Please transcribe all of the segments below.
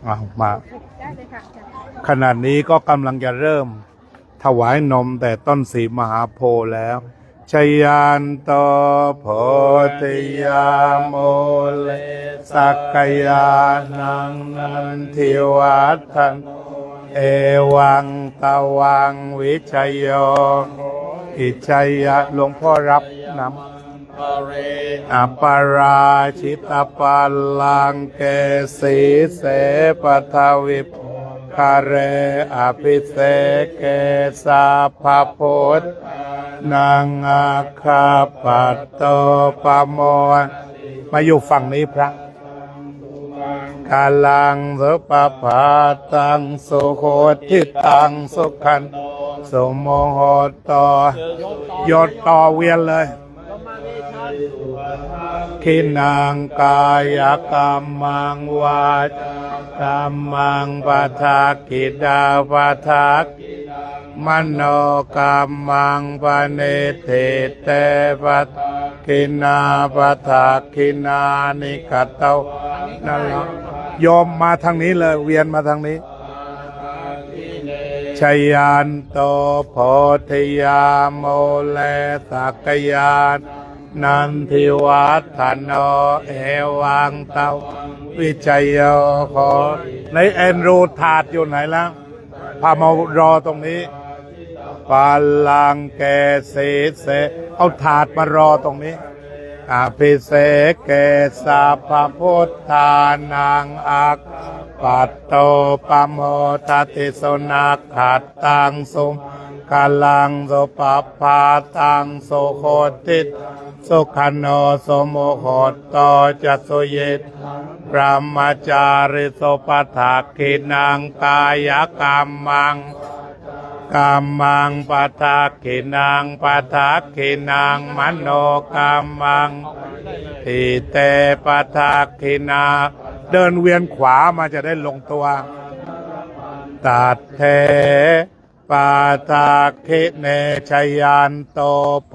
มาได้เลยค่ะขณะนี้ก็กำลังจะเริ่มถวายนมแต่ต้นสีมหาโพธิ์แล้วชยานโตโพธิยาโมเลสักกยานังนันทิวัฒนเอวังตวังวิชัยโยอิชัยยะหลวงพ่อรับนำอปาราชิตปัลลังเกสีเสปทวิปคาเรอภิเสเกสาภพุทธนางอาคาปัตโตปโมมาอยู่ฝั่งนี้พระกาลังสุปปาตังสุโคทิตังสุขันสุโมโหตยศต่อเวียนเลยขินังกายกรรมังวาจากรรมังปะทากิดาปะทากมโนกรรมังปะเนติเตปะกินาปะทากินานิกตเตนั่นละโยมมาทางนี้เลยเวียนมาทางนี้ชยานโตโพธิยาโมเลสักกยานนันทิวัฒโนเอวังเตวิจัยโยขอในแอนรูถาดอยู่ไหนแล้วพามารอตรงนี้ปาลังเกสีเสเอาถาดมารอตรงนี้อภิเษกเกสาภพุทธานังอักปัตโตปโมทติสนักขัดตังสุมกาลังโสปปาตังโสโคติสุขันโนสโมโหตจัสสุเยตพระมจาริโสปทากินังกายกรรมังกรรมังปะทากินังปะทากินังมโนกรรมังทิเตปะทากินาเดินเวียนขวามาจะได้ลงตัวตัดเทปาทาคิเนชยานโตโพ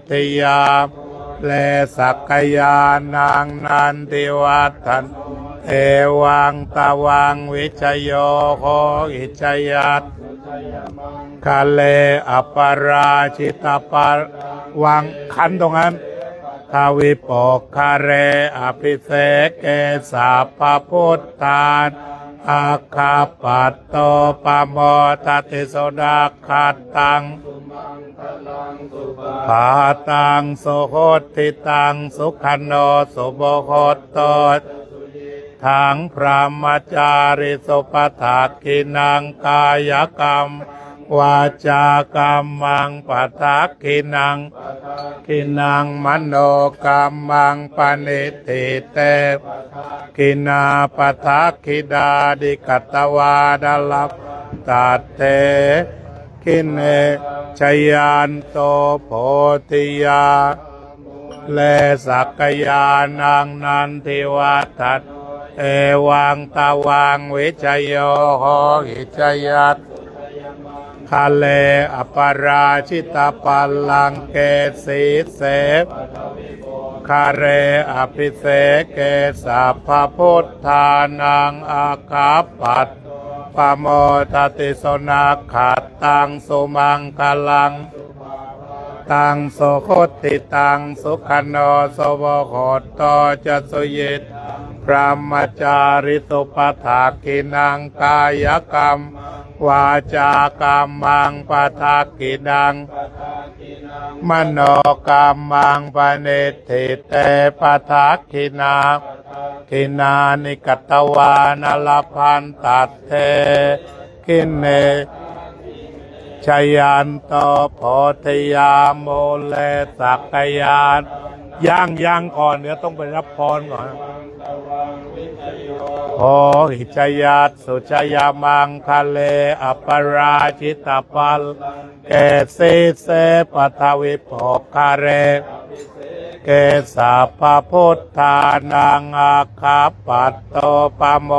ธิยาเลสักกยานางนันติวัฒนเอวังตวังวิชัยโยโคอิชัยยัตคาเลอปาราชิตปาวังขันตรงนั้นทาวิปกคาเรอภิเษกเกสาภพุทธานอาคาปัตโตปโมทติโสดาขัดตังปาตังโสโหติตังสุขันโนสุโบโหตทางพระมจาริสุปทากินังกายกรรมวาจากรรมังปทากินังมโนกรรมังปณิติเตกินาปทากิดาดิกัตวาดลับตัดเตกินเนชยานโตโพธิยาเลสักกยานังนันทิวัฒนเอวังตวังวิชัยโยโหอิชัยยัตคาเลอปาราชิตปัลลังเกสีเสคาเรอภิเษกเกสาภพุทธานังอาคาปัตปโมทติสนักขัดตังสุมังคลังตังโสโคติตังสุขันโนสวโหตจัสสุเยตพระมจาริสุปทากินังกายกรรมวาจากรรมังปทากินังมโนกรรมังปณิทิเตปทากินานิกตวานลพันตัดเทกินเนชยันโตโพธิยาโมเลสักกยานย่างก่อนเดี๋ยวต้องไปรับพรก่อนโอหิชยัตสุชยามังคเลอปราชิตปัลเกสีเสปทวิปกคาเรเกสาภพุทธานังอาคาปัตโตปโม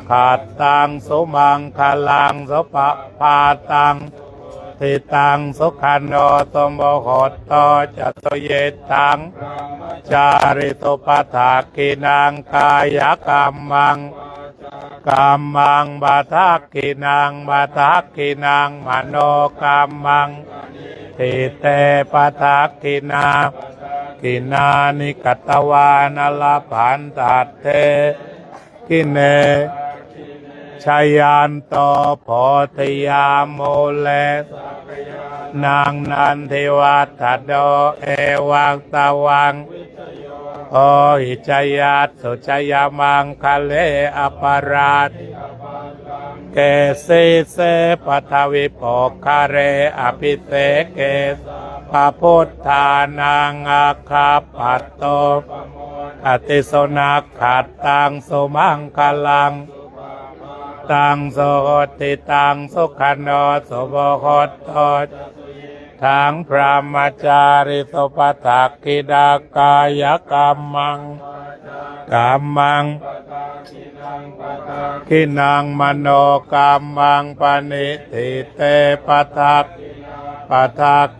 ขัดตังสุมังคลังสุปปาตังทิตังสุขันโนสมโมโหตจัตโตเยตังจาริตุปทากินังกายกรรมัง กัมมังบาทักขินังบาทักขินังมโนกัมมังทิเตปะทักขินากินานิกัตตวานลพันตัตเตกิเนชยันโตโพธิยาโมเลนางนันทิวัตโดเอวังตวังโอหิจยัตสุจยมังคะเลอปราชเกสิเสปัทวิปกคาเรอภิเสเกพระพุทธานังอาคาปัตโตอติสนักขัดตังสุมังคลังตังโสติตังสุขันโนสุโบโคตโตทั้งพระมจาริสุปทักขิดากายกรรมังกัมมังขินังมโนกัมมังปณิทิเตปทัก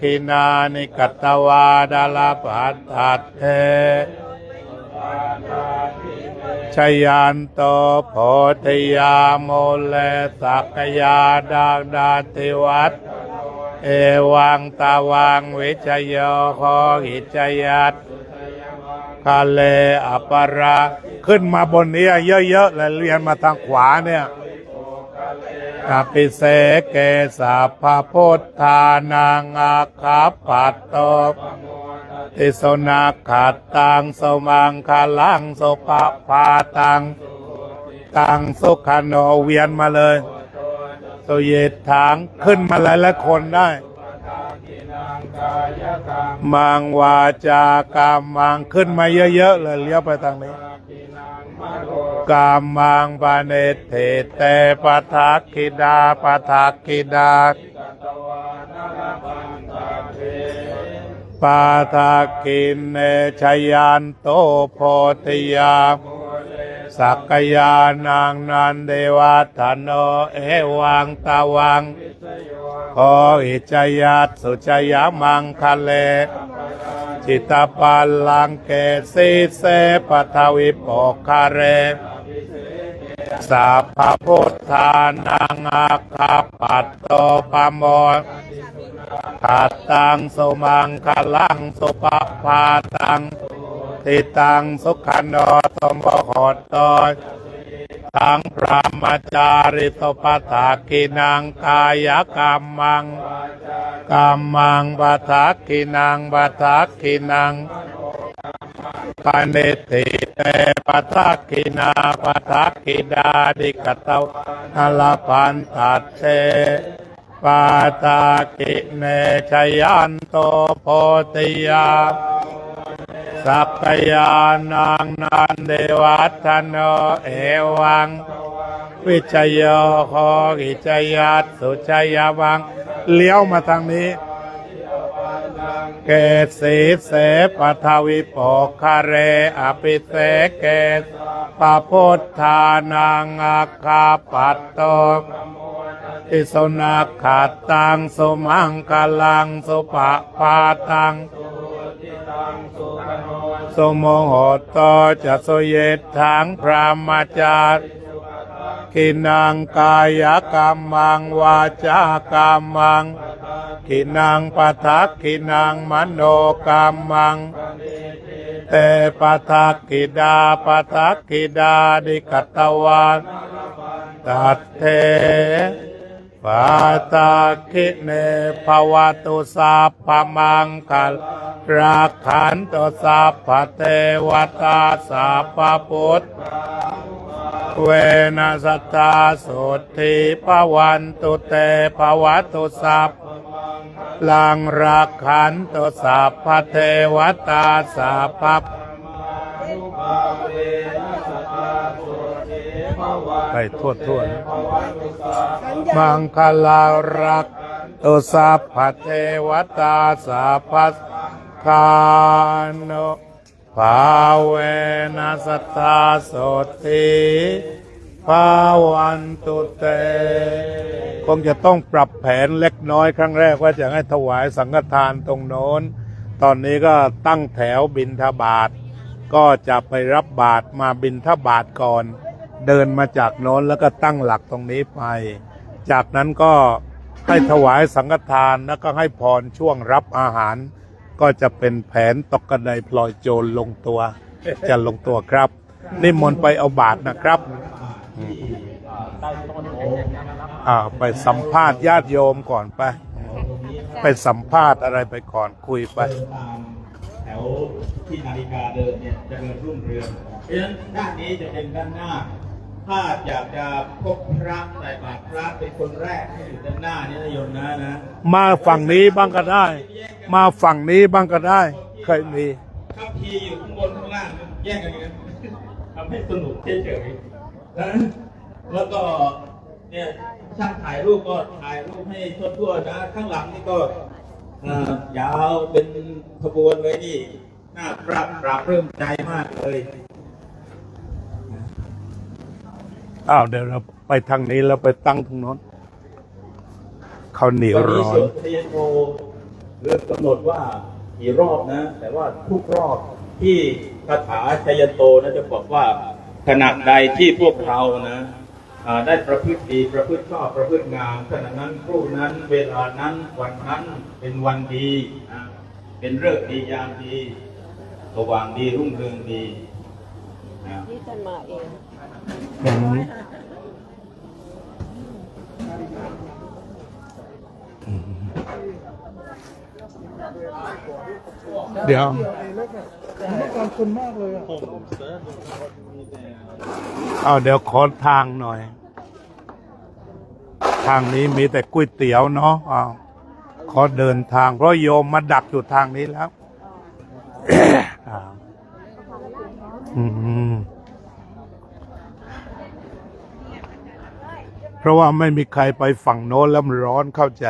ขินานิกัตตวาดาลปัตตัตเตชยันโตโพธิยาโมเลสักยาดาดาติวัตเอวังตาวังวิจโยโคหิจยัตคาเลอปราขึ้นมาบนนี้เยอะๆเลยเรียนมาทางขวาเนี่ยอภิเสเกสาพะพุทธานังอาคาปัตโตติสนักขัดตังสมังคลังสุปปาตังตังสุขโนเวียนมาเลยสุเยถางขึ้นมาหลายคนได้มังวาจากรรมังขึ้นมาเยอะๆเลยเลี้ยวไปทางนี้กรรมังปเนเทเตปทักขิดาปทักขิดาปาทักขินเนชยันโตโพธิยาสักยานังนันเดวัตโนเอวังตาวังโอหิจยัตสุจยมังคะเลจิตาปัลลังเกสิเสปัทวิปกคาเรสัพพพุทธานังอาคาปัตโตปโมขัดตังสุมังคลังสุปปาตังทิตังสุขันโนสมโภคโตทั้งพระมจาริสุปทักขินังกายกรรมังกัมมังปทักขินังปทักขินังปณิทิเตปทักขินาปทักขิดาดิกตวาลพันตัตเตปาทักขิเนชยันโตโพธิยาสัพพยานังนันเดวัตโนเอวังวิจโยโคหิจยัตสุจยวังเลี้ยวมาทางนี้เกสิเสปัทวิปกคาเรอภิเสเกปะพุทธานังอาคาปัตโตติสนักขัดตังสุมังคลังสุปปาตังสมโหโตจะสุเยถังพระมจาขินังกายกรรมังวาจากรรมังขินังปทักขินังมโนกรรมังเตปทักขิดาปทักขิดาดิกัตตวาตัตเถปทักขิเนภวตุสัพพมังคัลรักขันตุสัพพเทวตาสัพพพุทธเวนัสตตาสุทธิภวันตุเตภวตุสัพลังรักขันตุสัพพเทวตาสัพพไปทั่วมังคลารักตุสัพพเทวตาสัพพคานโนภาเวนัสตตาสุทธิภาวันตุเตคงจะต้องปรับแผนเล็กน้อยครั้งแรกว่าจะให้ถวายสังฆทานตรงโน้นตอนนี้ก็ตั้งแถวบิณฑบาตก็จะไปรับบาตรมาบิณฑบาตก่อน เดินมาจากโน้นแล้วก็ตั้งหลักตรงนี้ไป จากนั้นก็ให้ถวายสังฆทานแล้วก็ให้พรช่วงรับอาหาร ก็จะเป็นแผนตกกระไดพลอยโจรลงตัว จะลงตัวครับนิมนต์ไปเอาบาตรนะครับไปสัมภาษณ์ญาติโยมก่อนไปสัมภาษณ์อะไรไปก่อนคุยไปแถวที่นาฬิกาเดินเนี่ยจะเดินรุ่งเรืองเพราะฉะนั้นด้านนี้จะเป็นด้านหน้าถ้าอยากจะพบพระใส่บาตรพระเป็นคนแรกที่อยู่ด้านหน้านี่นะโยมนะมาฝั่งนี้บ้างก็ได้มาฝั่งนี้บ้างก็ได้เคยมีขับขี่อยู่ข้างบนข้างล่างแยกกันอย่างนี้ทำให้สนุกเฉยๆนะแล้วก็เนี่ยช่างถ่ายรูปก็ถ่ายรูปให้ทั่วๆนะข้างหลังนี่ก็ยาวเป็นขบวนเลยนี่น่าปราบเริ่มใจมากเลยเดี๋ยวเราไปทางนี้แล้วไปตั้งตรงโน้นเขาเหนียวร้อนเทียนโมเริ่มกำหนดว่ากี่รอบนะแต่ว่าทุกรอบที่คาถาชัยโตนะจะบอกว่าขณะใดที่พวกเรานะได้ประพฤติดีประพฤติชอบประพฤติงามขณะนั้นครู่นั้นเวลานั้นวันนั้นเป็นวันดีเป็นฤกษ์ดียามดีสว่างดีรุ่งเรืองดีนี่จะมาเองเดี๋ยวขอบคุณมากเลยเดี๋ยวขอทางหน่อยทางนี้มีแต่ก๋วยเตี๋ยวเนาะขอเดินทางเพราะโยมมาดักอยู่ทางนี้แล้วเพราะว่าไม่มีใครไปฝั่งโน้นแล้วมันร้อนเข้าใจ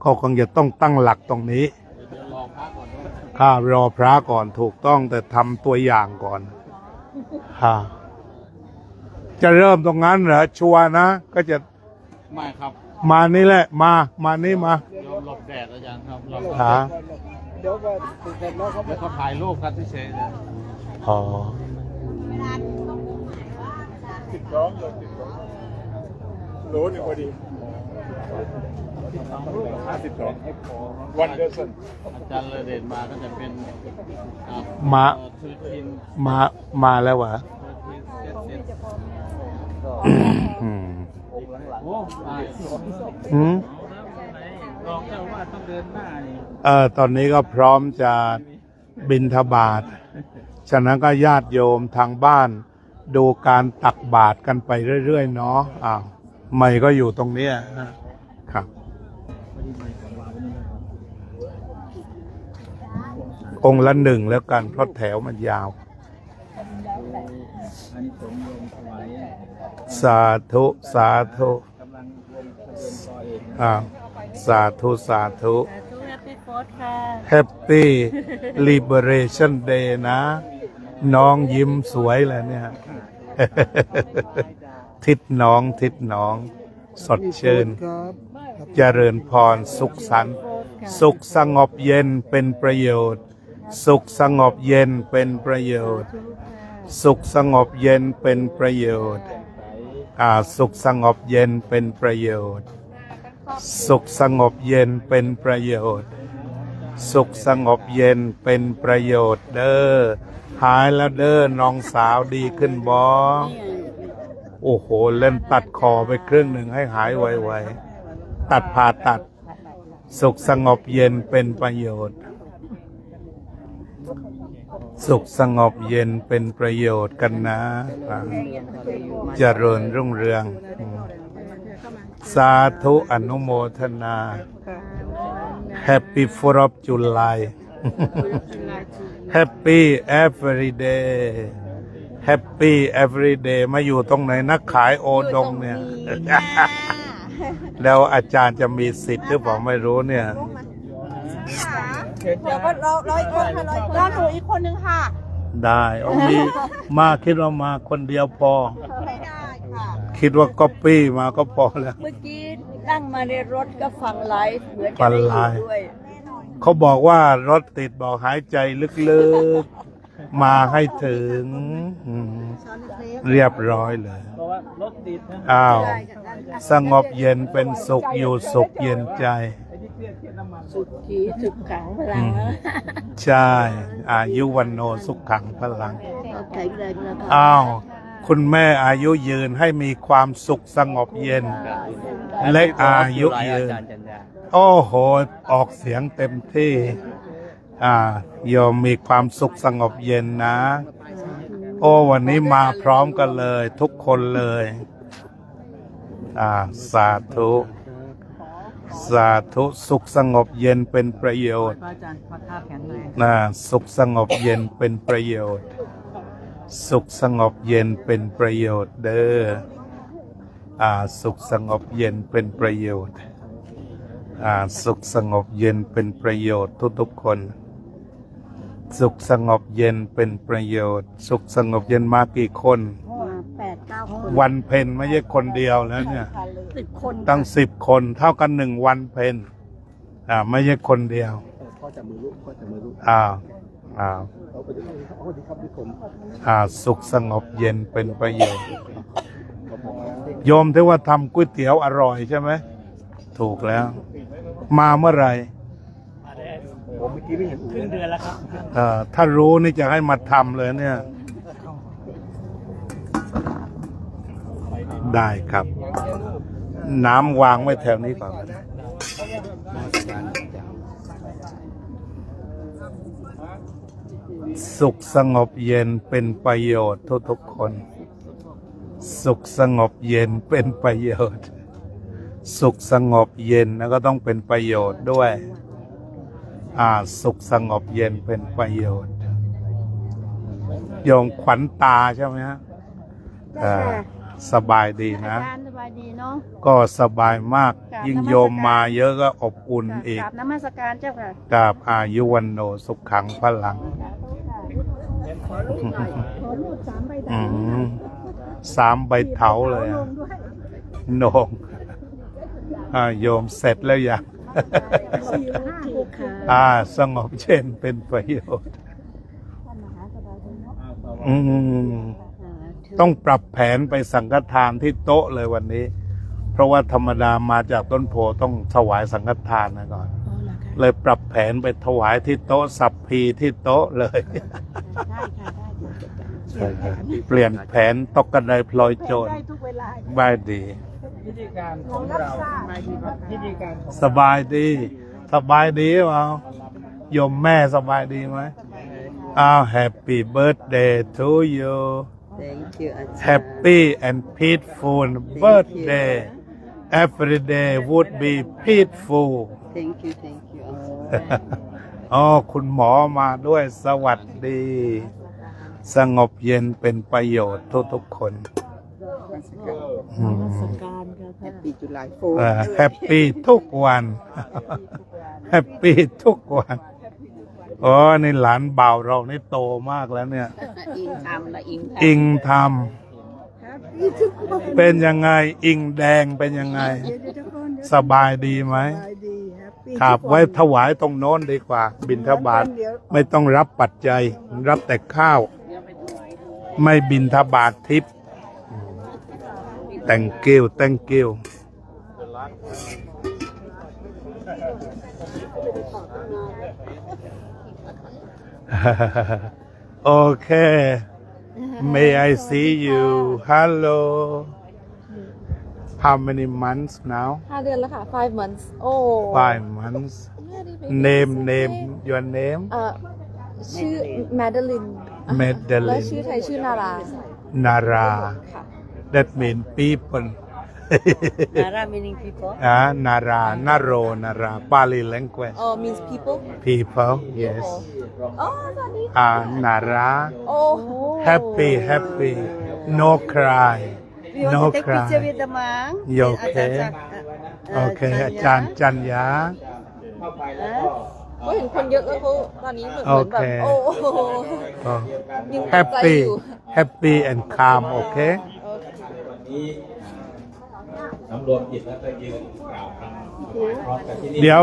เขาคงจะต้องตั้งหลักตรงนี้รอพระก่อนถูกต้องแต่ทำตัวอย่างก่อนจะเริ่มตรงนั้นเหรอชัวร์นะก็จะไม่ครับมานี่แหละมานี่มายอมหลบแดดอาจารย์ครับเดี๋ยวก็เสร็จแล้วเขาถ่ายรูปกันที่เฉยเลยโลนึงพอดี52วันเดอร์สันอาจารย์เลเดนมาก็จะเป็นมาแล้ววะลองเจ้าว่าต้องเดินหน้านี่ตอนนี้ก็พร้อมจะบิณฑบาตฉะนั้นก็ญาติโยมทางบ้านดูการตักบาตรกันไปเรื่อยๆเนาะใหม่ก็อยู่ตรงนี้ครับองค์ละหนึ่งแล้วกันเพราะแถวมันยาวสาธุสาธุสาธุสาธุแฮปปี้ลิเบเรชั่นเดย์นะน้องยิ้มสวยเลยเนี่ยทิศน้องสดชื่นเจริญพรสุขสันต์สุขสงบเย็นเป็นประโยชน์สุขสงบเย็นเป็นประโยชน์สุขสงบเย็นเป็นประโยชน์สุขสงบเย็นเป็นประโยชน์สุขสงบเย็นเป็นประโยชน์สุขสงบเย็นเป็นประโยชน์เด้อหายแล้วเด้อน้องสาวดีขึ้นบ่โอ้โหเล่นตัดคอไปครึ่งหนึ่งให้หายไวๆตัดผ่าตัดสุขสงบเย็นเป็นประโยชน์สุขสงบเย็นเป็นประโยชน์กันนะเจริญรุ่งเรืองสาธุอนุโมทนา Happy 4th of July Happy every day Happy every day มาอยู่ตรงไหนนักขายโอดงเนี่ยแล้วอาจารย์จะมีสิทธิ์หรือเปล่าไม่รู้เนี่ยเดี๋ยวก็รออีกคนค่ะรอหนูอีกคนนึงค่ะได้มีมาคิดว่ามาคนเดียวพอไม่ได้ค่ะคิดว่าก๊อปปี้มาก็พอแล้วเมื่อกี้นั่งมาในรถก็ฟังไลฟ์เหมือนจะได้อยู่ด้วยเขาบอกว่ารถติดบอกหายใจลึก มาให้ถึงเรียบร้อยเลย เพราะว่ารถติดนะ อ้าว สงบเย็นเป็นสุขอยู่สุขเย็นใจ สุขีสุขขังพลังนะ ใช่ อายุวันโนสุขขังพลัง เราแข็งแรงนะคะ อ้าว คุณแม่อายุยืนให้มีความสุขสงบเย็น และอายุยืน โอ้โห ออกเสียงเต็มที่ โยมมีความสุขสงบเย็นนะ โอ้วันนี้มาพร้อมกันเลย ทุกคนเลย สาธุ สาธุสุขสงบเย็นเป็นประโยชน์ พระอาจารย์พระธาตุแข็งแรง สุขสงบเย็นเป็นประโยชน์ สุขสงบเย็นเป็นประโยชน์เด้อสุขสงบเย็นเป็นประโยชน์สุขสงบเย็นเป็นประโยชน์ทุกๆคน สุขสงบเย็นเป็นประโยชน์ สุขสงบเย็นมากี่คน มา8-9 คน วันเพ็ญไม่ใช่คนเดียวแล้วเนี่ย 10 คน ตั้ง10 คนเท่ากัน1 วันเพ็ญไม่ใช่คนเดียวอ้าวสุขสงบเย็นเป็นประโยชน์ โยมที่ว่าทำก๋วยเตี๋ยวอร่อยใช่ไหมถูกแล้ว มาเมื่อไหร่ ผมเมื่อกี้ไม่เห็นครึ่งเดือนแล้วครับ ถ้ารู้นี่จะให้มาทำเลยเนี่ย ได้ครับ น้ำวางไว้แถวนี้ก่อน สุขสงบเย็นเป็นประโยชน์ทุกๆคน สุขสงบเย็นเป็นประโยชน์ สุขสงบเย็นแล้วก็ต้องเป็นประโยชน์ด้วยสุขสงบเย็นเป็นประโยชน์ โยมขวัญตาใช่ไหมฮะสบายดีนะ อาจารย์สบายดีเนาะ ก็สบายมาก ยิ่งโยมมาเยอะก็อบอุ่นอีก กราบนมัสการเจ้าค่ะ กับอายุวันโนสุขขังพลัง ขอรูป3 ใบ 3 ใบเถาเลยโหนงโยมเสร็จแล้วยัง สงบเย็นเป็นประโยชน์ต้องปรับแผนไปสังฆทานที่โต๊ะเลยวันนี้ เพราะว่าธรรมดามาจากต้นโพต้องถวายสังฆทานนะก่อน เลยปรับแผนไปถวายที่โต๊ะสัพพีที่โต๊ะเลย เปลี่ยนแผนตกกระไดพลอยโจร ได้ทุกเวลา บายดี พิธีการของเราพิธีการของ สบายดี สบายดีเปล่าโยมแม่สบายดีไหมHappy birthday to you Thank you อาจารย์ Happy and peaceful birthday Every day would be peaceful Thank you คุณหมอมาด้วยสวัสดี สงบเย็นเป็นประโยชน์ทุกๆคน Happy July แฮปปี้ทุกวัน แฮปปี้ทุกวันนี่หลานบ่าวเรานี่โตมากแล้วเนี่ย 4อิงทำและอิอิงงทำเป็นยังไง อิงแดงเป็นยังไง สบายดีไหมครับไว้ถวายตรงโน้นดีกว่า บิณฑบาตไม่ต้องรับปัจจัย รับแต่ข้าว ไม่บิณฑบาตทิพย์ thank you thank you โอเค may I see you hello how many months now 5 เดือนแล้วค่ะ 5 months โอ้ 5 months name your name ชื่อแมดลิน และ Madeline ชื่อไทยชื่อนารา Nara ค่ะ that mean people Nara meaning people Nara Naro Nara Pali language means people people yes สวัสดีค่ะ Nara โอ้โห happy happy no cry You no want to take cry picture with the monk You okay? โอเค อาจารย์จันยา ก็เห็นคนเยอะแล้วเขาตอนนี้เหมือน โอ แบ เค บโอ้โหยังตกใจอยู่ happy and calm okay โอเค สำรวมจิตแล้วก็ยืนกล่าวคำถวายพร้อมกันที่นี่ เดี๋ยว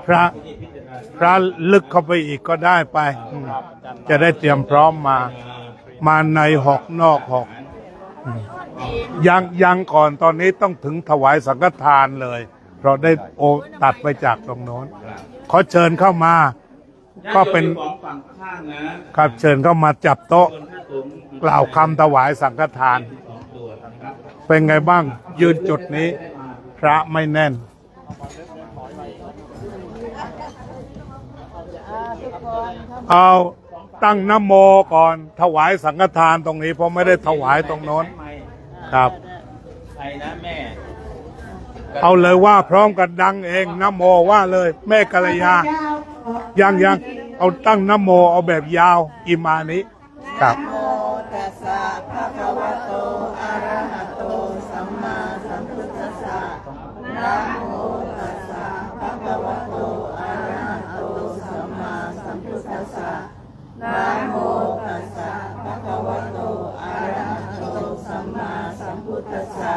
พระ ที่นี่พิจารณา พระลึกเข้าไปอีกก็ได้ไปจะได้เตรียมพร้อมมาในหอกนอกหอกยังก่อนตอนนี้ต้องถึงถวายสังฆทานเลยเราได้ตัดไปจากตรงโน้นขอเชิญเข้ามา ก็เป็น ของฝั่งข้างนะครับ เชิญเข้ามาจับโต๊ะ ส่วนพระสงฆ์ กล่าวคำถวายสังฆทาน 2 ตัวนะครับ เป็นไงบ้าง ยืนจุดนี้ พระไม่แน่น เอาตั้งนะโมก่อนถวายสังฆทานตรงนี้เพราะไม่ได้ถวายตรงโน้นครับ ใครนะแม่ เอาเลยว่าพร้อมกันดังเองนะโมว่าเลยแม่กัลยายังเอาตั้งนะโมเอาแบบยาวอิมานิครับ โมตัสสะภะคะวะโตอะระหะโตสัมมาสัมพุทธัสสะนะโมตัสสะภะคะวะโตอะระหะโตสัมมาสัมพุทธัสสะนะโมตัสสะภะคะวะโตอะระหะโตสัมมาสัมพุทธัสสะ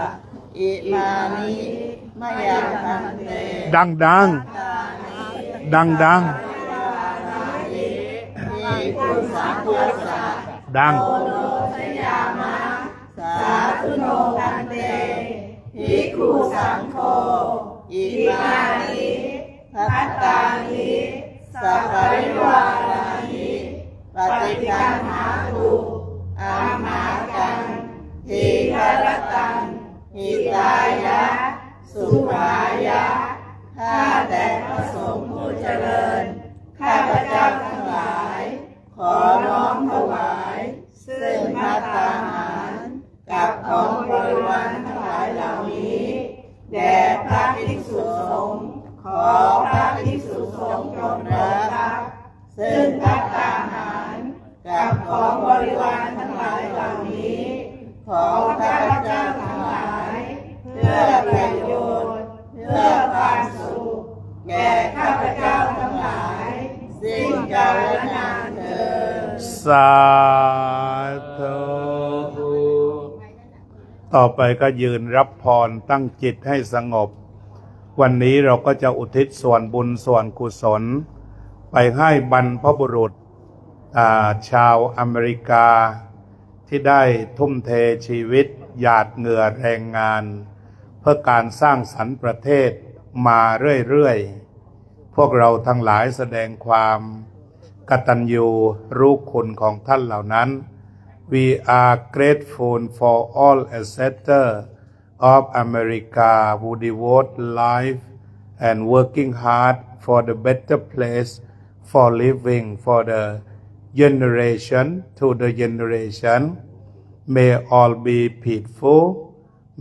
อิมานิมะยังพันเต ดังภิกขุสังฆัสสะ ดัง สาธุโนพันเตภิกขุสังโฆอิมานิภัตตานิสัพพะริวารานิปฏิคันหาตุอามากังทีฆรตังหิตายะสุขายะข้าแต่พระสงฆ์ผู้เจริญข้าพเจ้าทั้งหลายขอน้อมถวายซึ่งภัตตาหารกับของบริวารทั้งหลายเหล่านี้แด่พระภิกษุสงฆ์ขอพระภิกษุสงฆ์จงรับซึ่งภัตตาหารกับของบริวารทั้งหลายเหล่านี้ของข้าพเจ้าทั้งหลายเพื่อประโยชน์เพื่อความสุขแก่ข้าพเจ้าทั้งหลายสิ้นกาลนานเถิด สาธุต่อไปก็ยืนรับพรตั้งจิตให้สงบ วันนี้เราก็จะอุทิศส่วนบุญส่วนกุศล ไปให้บรรพบุรุษชาวอเมริกา ที่ได้ทุ่มเทชีวิตหยาดเหงื่อแรงงาน เพื่อการสร้างสรรค์ประเทศมาเรื่อยๆพวกเราทั้งหลายแสดงความกตัญญูรู้คุณของท่านเหล่านั้น We are grateful for all ancestors of America who devote life and working hard for the better place for living for the generation to the generation. May all be peaceful.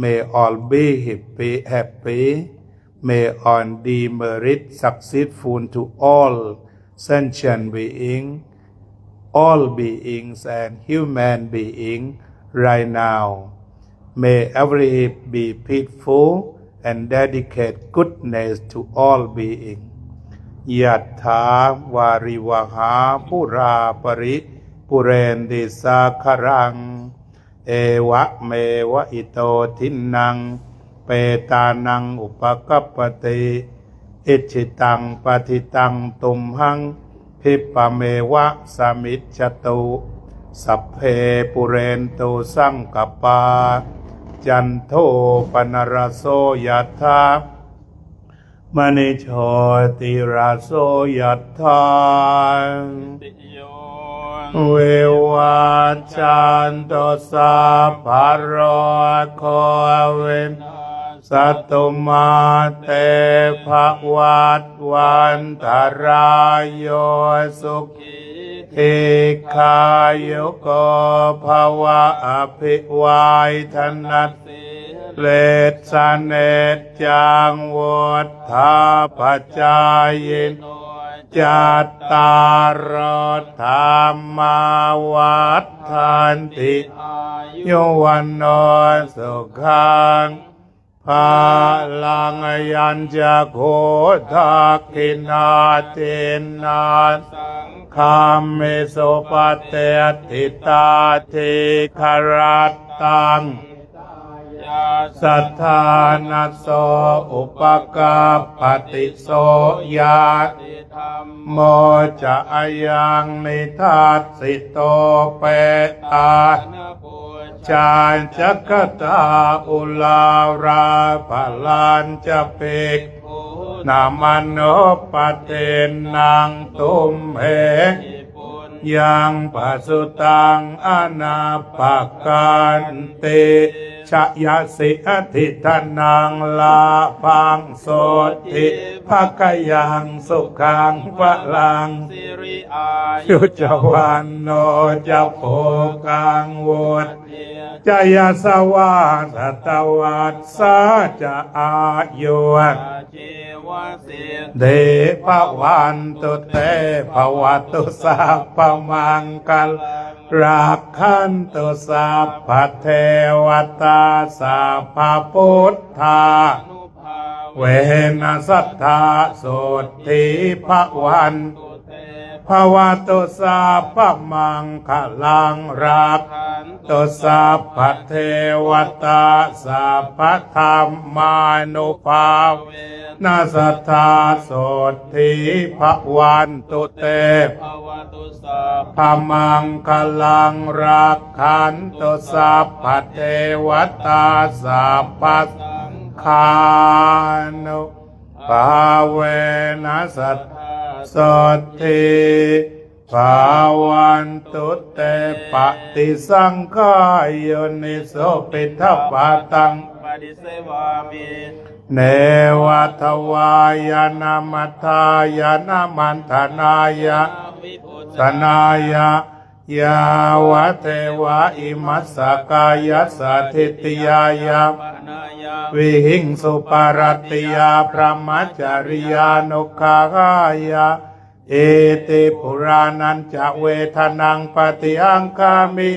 May all be happy. May all demerit successful to all sentient beings, all beings and human beings right now. May every be peaceful and dedicate goodness to all beings. ยัตถาวาริวหาปุราปริปุเรนติสาครังเอวะเมวะอิโตทินังเปตานังอุปกัปปติอิจิตังปฏิตังตุมหังภิปะเมวะสมิจจตุสัพเพปุเรนตุสังกปาจันโทปนรโสยถามณิโชติราโสยถา ติโย เววัชชันโตสัพพะโรโควินสัตตุมาเตภวัตวันตรายโยสุขีทิคายุโกภวะอภิวายทนัสเลสเนจจังวุฒาปจายนจัตตารธรรมาวัฏฐันติโยวันโนสุขังภาลังยัญจะโคทักขินาเตนาคามเมโสปเตติตาเทครัตตัง ยา สัทธานัสโสอุปกาปฏิโสยา ติธรรม โมจะอายังนิทัสสิโตเปตา นาปุช จานจักตาอุลาราภลันจะเปก ภู นามันโนปเทนนางตุมเห ติปุญ ยังปัสสุตังอนาปกันเตชะยะสิอธิทานังลาพังโสติภกยังสุขังวะลัง สิริอา ยุจวันโนจะโภกังวุฒ เนีย จยสวาสตวัสสะจะอายุว อาชีวะสิ เดภวันตุเตภวตุสัพพมังกัลรักขันตุสัพพเทวตาสัพพพุทธา นุภา เวนัสสัทธาโสติภวัน ตุเต ภวตุสัพพมังคลังรัก ขัน ตุสัพพเทวตาสัพพธรรมานุภาเว เว นาสัทธาโสติภวันตุเต ภวตุสัพ พมังคลังรักขันตุสัพพเทวตาสัพพ สัง คานุภาเวนัสสัท ธา โสติภาวันตุเตปฏิสังขายโยนิโสปิทัปปะตัง ปฏิเสวามิ เนวัตวายนามัทธายนามันธนายะ วิปุต สนายะยาวะเทวะอิมัสสกายะสัทธิติยายะ ปนายา วิหิงสุปารติยาพระมัจจริยานุขายะเอติปุรานันจะเวทนังปฏิอังคามิ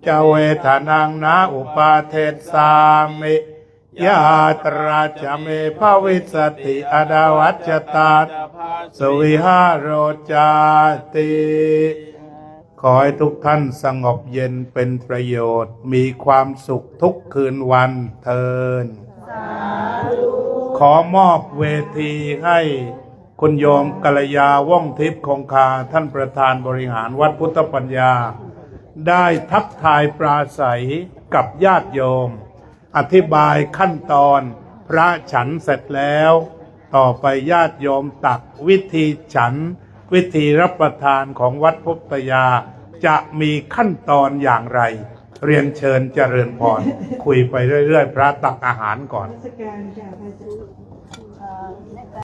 จะเวทนังนาอุปาเทสามิยาตราจะเมภวิสติอดาวัจจตา สวิหารโรจาติ ขอให้ทุกท่านสงบเย็นเป็นประโยชน์ มีความสุขทุกคืนวันเทินขอมอบเวทีให้คุณโยมกัลยาว่องทิพย์คงคาท่านประธานบริหารวัดพุทธปัญญา ได้ทักทายปราศัยกับญาติโยม อธิบายขั้นตอนพระฉันเสร็จแล้ว ต่อไปญาติโยมตักวิธีฉัน วิธีรับประทานของวัดพุทธยาจะมีขั้นตอนอย่างไร เรียนเชิญเจริญพร คุยไปเรื่อยๆ พระตักอาหารก่อน ราชการค่ะพระอาจารย์